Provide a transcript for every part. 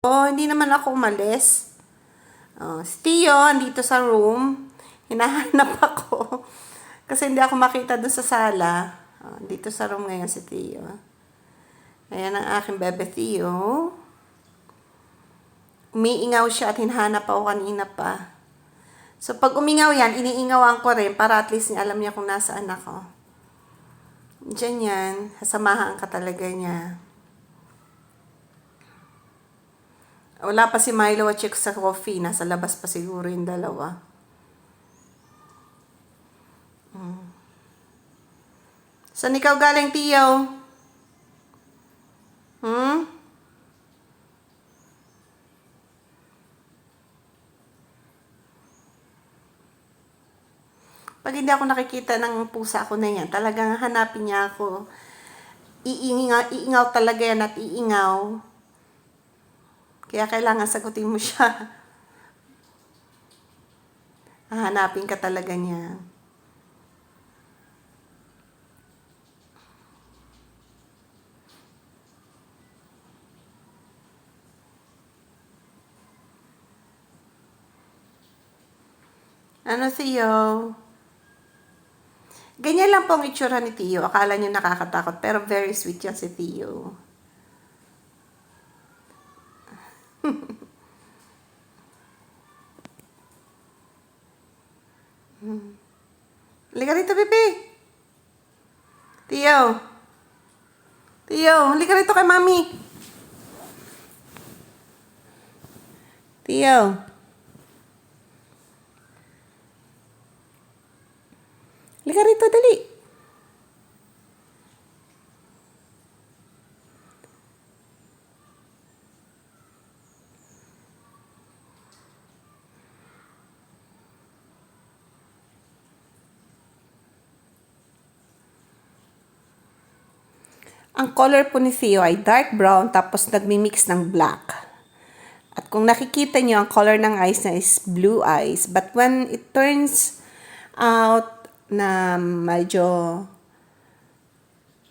Oh, hindi naman ako umalis. Oh, si Tio, andito sa room. Hinahanap ako. Kasi hindi ako makita dun sa sala. Oh, dito sa room ngayon si Tio. Ayan ang aking bebe Tio. Umiingaw siya at hinahanap ako kanina pa. So, pag umingaw yan, iniingawan ko rin para at least alam niya kung nasaan ako. Diyan yan. Sasamahan ka talaga niya. Wala pa si Milo at Chick sa coffee. Nasa labas pa siguro yung dalawa. Saan ikaw galing, Tio? Hmm? Pag hindi ako nakikita ng pusa ko na yan, talagang hanapin niya ako. Iingaw talaga yan at iingaw. Kaya kailangan sagutin mo siya. Hahanapin ka talaga niya. Ano, Theo? Ganyan lang po ang itsura ni Theo. Akala niyo nakakatakot, pero very sweet yan si Theo. Halika rito, Pipi. Theo. Theo, halika rito kay Mami. Theo. Halika rito, dali. Ang color po ni Theo ay dark brown tapos nagmi-mix ng black. At kung nakikita niyo, ang color ng eyes na is blue eyes. But when it turns out na medyo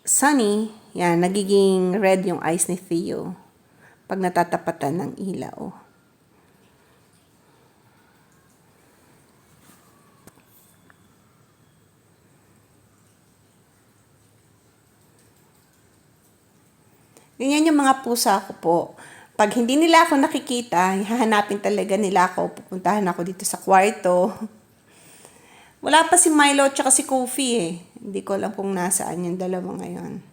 sunny, yan, nagiging red yung eyes ni Theo pag natatapatan ng ilaw. Ganyan yung mga pusa ko po. Pag hindi nila ako nakikita, hahanapin talaga nila ako. Pupuntahan ako dito sa kwarto. Wala pa si Milo at si Kofi eh. Hindi ko alam kung nasaan yung dalawa ngayon.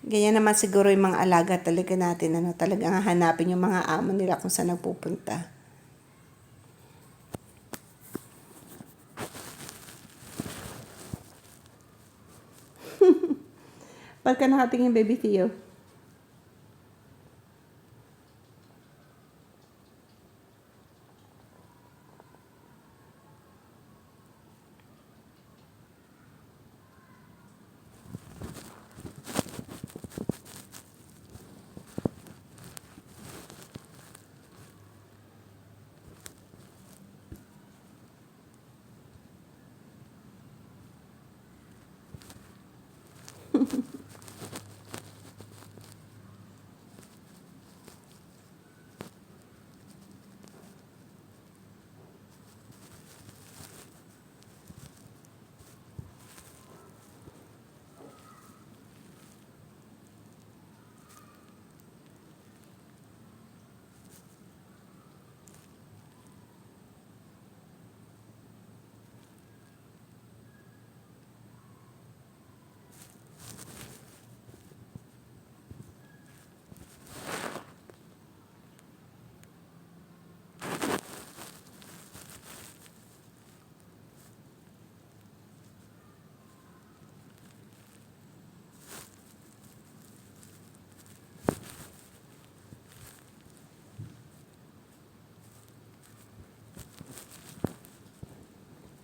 Ganyan naman siguro yung mga alaga talaga natin. Talagang hahanapin yung mga amo nila kung saan nagpupunta. Pagka nakatingin, baby Theo.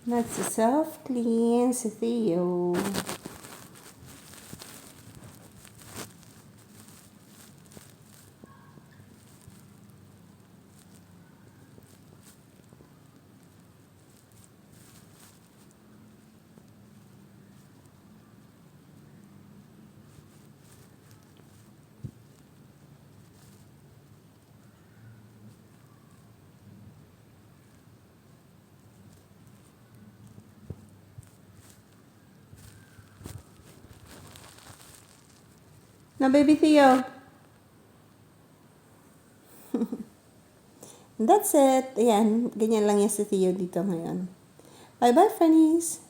Nagsa-self-clean si Theo. Na, baby Theo. That's it. Ayan, ganyan lang yan si Theo dito ngayon. Bye-bye, friends!